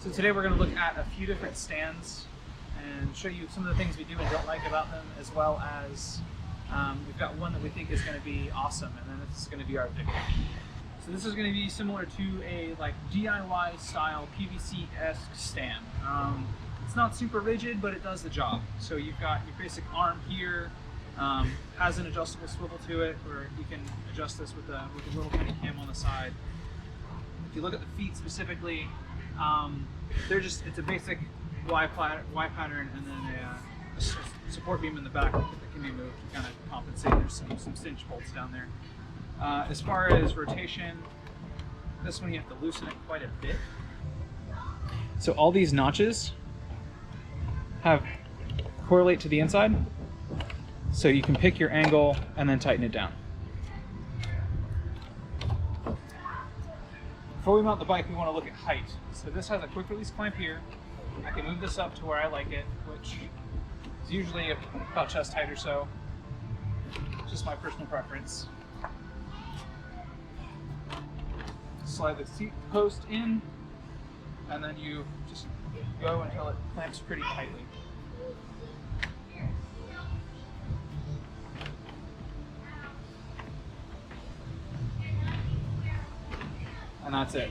So today we're going to look at a few different stands and show you some of the things we do and don't like about them, as well as we've got one that we think is going to be awesome, and then this is going to be our victory. So this is going to be similar to a DIY style PVC-esque stand. It's not super rigid, but it does the job. So you've got your basic arm here, has an adjustable swivel to it, where you can adjust this with a little tiny cam on the side. If you look at the feet specifically, it's a basic Y pattern, and then a support beam in the back that can be moved to kind of compensate. There's some cinch bolts down there. As far as rotation, this one you have to loosen it quite a bit. So all these notches correlate to the inside, so you can pick your angle and then tighten it down. Before we mount the bike, we want to look at height. So this has a quick release clamp here. I can move this up to where I like it, which is usually about chest height or so. Just my personal preference. Slide the seat post in, and then you just go until it clamps pretty tightly. And that's it.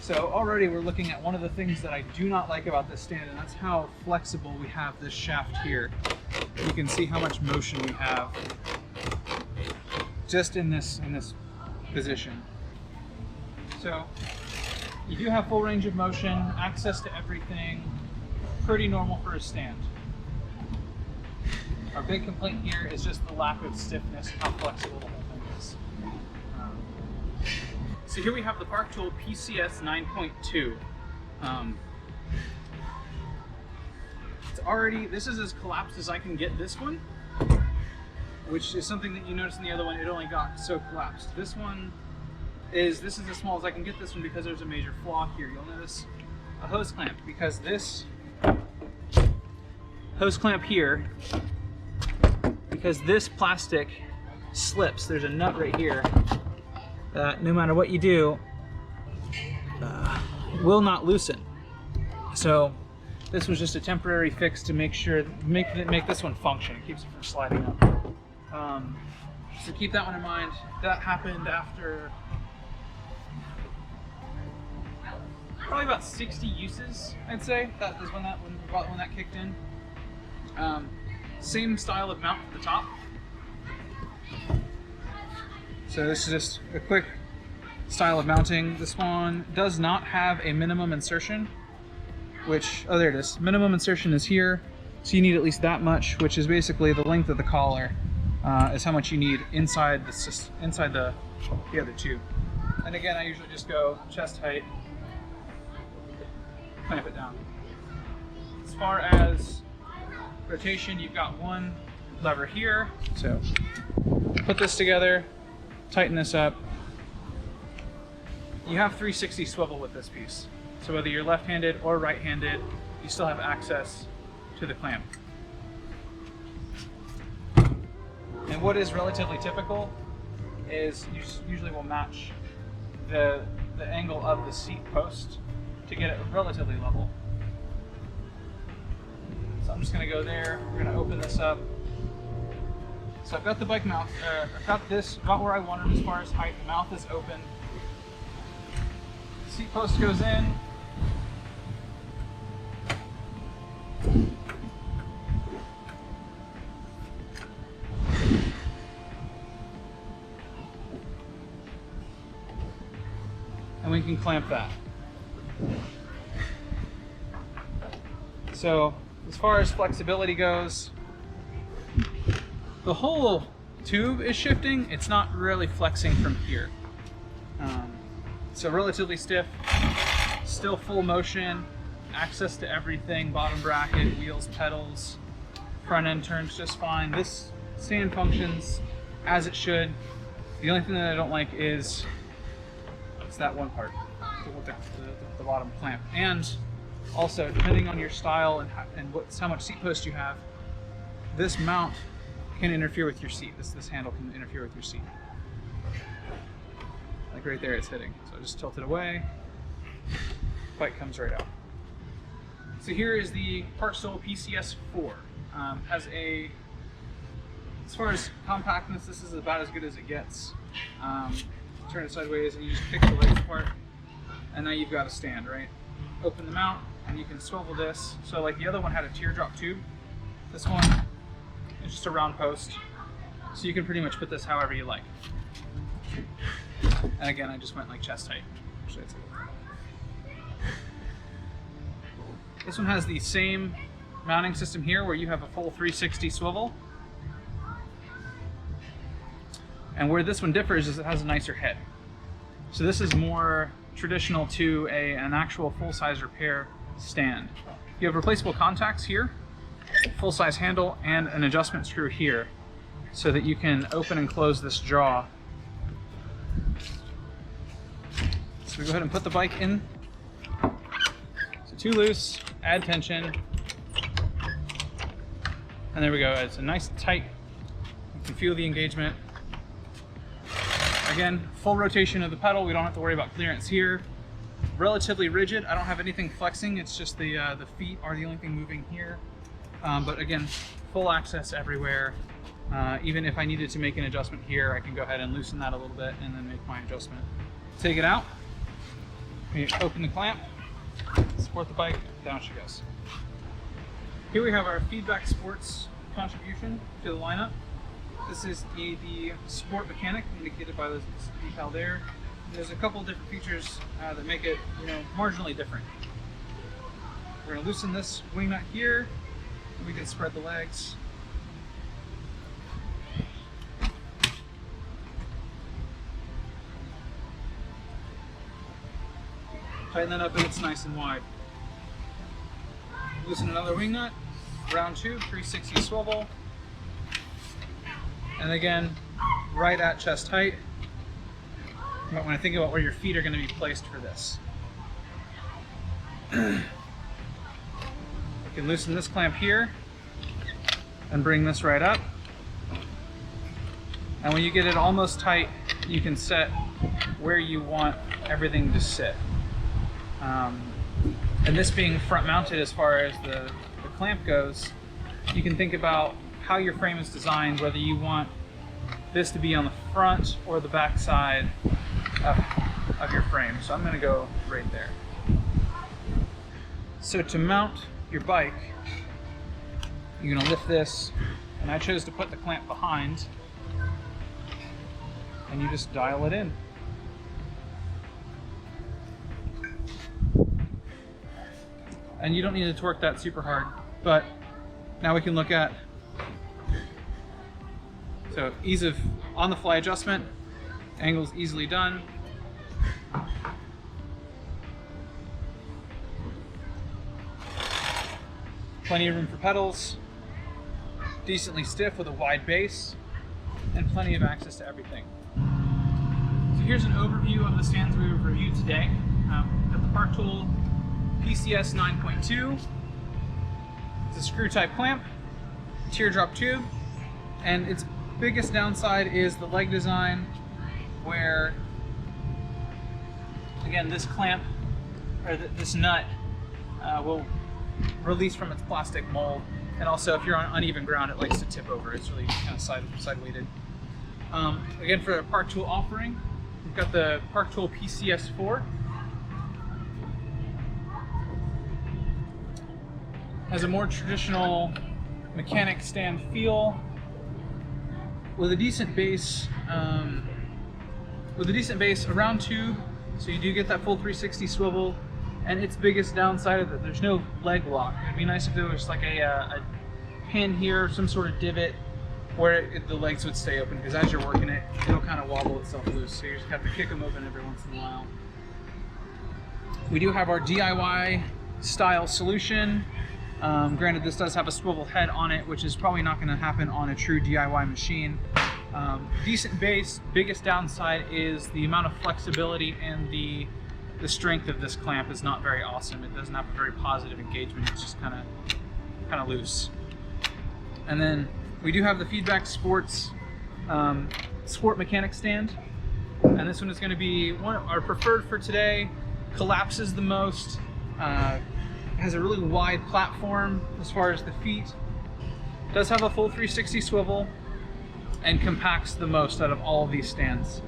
So already we're looking at one of the things that I do not like about this stand, and that's how flexible we have this shaft here. You can see how much motion we have just in this position. So you do have full range of motion, access to everything, pretty normal for a stand. Our big complaint here is just the lack of stiffness and how flexible the whole thing is. So here we have the Park Tool PCS 9.2. This is as collapsed as I can get this one, which is something that you notice in the other one, it only got so collapsed. This is as small as I can get this one because there's a major flaw here. You'll notice a hose clamp, because this hose clamp here, because this plastic slips, there's a nut right here that no matter what you do, will not loosen. So this was just a temporary fix to make this one function. It keeps it from sliding up. So keep that one in mind. That happened after probably about 60 uses, I'd say. That is when that kicked in. Same style of mount at the top. So this is just a quick style of mounting. This one does not have a minimum insertion, there it is. Minimum insertion is here, so you need at least that much, which is basically the length of the collar, is how much you need inside the other two. And again, I usually just go chest height, clamp it down. As far as rotation, you've got one lever here, so put this together, tighten this up. You have 360 swivel with this piece. So whether you're left-handed or right-handed, you still have access to the clamp. And what is relatively typical is you usually will match the angle of the seat post to get it relatively level. So I'm just going to go there. We're going to open this up. So I've got the bike mount, I've got this about where I want it as far as height. The mouth is open. The seat post goes in. And we can clamp that. So as far as flexibility goes, the whole tube is shifting. It's not really flexing from here. So relatively stiff, still full motion, access to everything, bottom bracket, wheels, pedals, front end turns just fine. This stand functions as it should. The only thing that I don't like is it's that one part, the bottom clamp. And also, depending on your style and how much seat post you have, this mount can interfere with your seat. This handle can interfere with your seat. Like right there, it's hitting. So I just tilt it away, bike comes right out. So here is the Park Tool PCS 4. As far as compactness, this is about as good as it gets. Turn it sideways and you just pick the legs apart, and now you've got a stand, right? Open the mount and you can swivel this. So like the other one had a teardrop tube, this one is just a round post. So you can pretty much put this however you like. And again, I just went like chest height. This one has the same mounting system here where you have a full 360 swivel. And where this one differs is it has a nicer head. So this is more traditional to an actual full-size repair stand. You have replaceable contacts here, full-size handle, and an adjustment screw here so that you can open and close this jaw. So we go ahead and put the bike in. So too loose, add tension, and there we go. It's a nice tight, you can feel the engagement. Again, full rotation of the pedal. We don't have to worry about clearance here. Relatively rigid. I don't have anything flexing. It's just the feet are the only thing moving here. But again, full access everywhere. Even if I needed to make an adjustment here, I can go ahead and loosen that a little bit and then make my adjustment. Take it out. We open the clamp, support the bike, down she goes. Here we have our feedback sports contribution to the lineup. This is the sport mechanic, indicated by this decal there. There's a couple different features that make it, marginally different. We're going to loosen this wing nut here, and we can spread the legs. Tighten that up and it's nice and wide. Loosen another wing nut, round two, 360 swivel. And again, right at chest height. But when I think about where your feet are going to be placed for this. You can loosen this clamp here and bring this right up. And when you get it almost tight, you can set where you want everything to sit. And this being front mounted as far as the clamp goes, you can think about how your frame is designed, whether you want this to be on the front or the back side of your frame. So I'm going to go right there. So to mount your bike, you're going to lift this, and I chose to put the clamp behind, and you just dial it in. And you don't need to torque that super hard, but now we can look at, so ease of on-the-fly adjustment, angles easily done. Plenty of room for pedals, decently stiff with a wide base, and plenty of access to everything. So here's an overview of the stands we've reviewed today. Got the Park Tool PCS 9.2. It's a screw type clamp, teardrop tube, and its biggest downside is the leg design, where again this clamp or this nut will release from its plastic mold, and also if you're on uneven ground it likes to tip over. It's really kind of side weighted. Again, for a Park Tool offering, we've got the Park Tool PCS 4. Has a more traditional mechanic stand feel with a decent base, around tube, so you do get that full 360 swivel. And its biggest downside is that there's no leg lock. It'd be nice if there was like a pin here, some sort of divot where the legs would stay open, because as you're working it, it'll kind of wobble itself loose. So you just have to kick them open every once in a while. We do have our DIY style solution. Granted, this does have a swivel head on it, which is probably not going to happen on a true DIY machine. Decent base. Biggest downside is the amount of flexibility, and the strength of this clamp is not very awesome. It doesn't have a very positive engagement. It's just kind of loose. And then we do have the feedback sports sport mechanic stand, and this one is going to be our preferred for today. Collapses the most, Has a really wide platform as far as the feet. Does have a full 360 swivel and compacts the most out of all of these stands.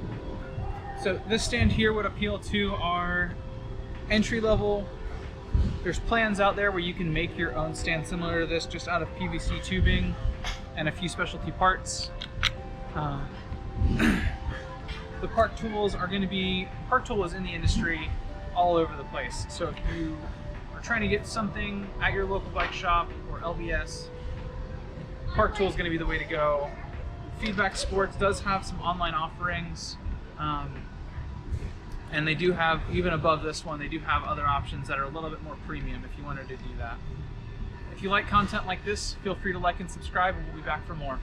So this stand here would appeal to our entry level. There's plans out there where you can make your own stand similar to this just out of PVC tubing and a few specialty parts. The Park tools are going to be, Park Tool is in the industry all over the place. So if you are trying to get something at your local bike shop or LBS, Park Tool is going to be the way to go. Feedback Sports does have some online offerings, and they do have, even above this one, they do have other options that are a little bit more premium if you wanted to do that. If you like content like this, feel free to like and subscribe, and we'll be back for more.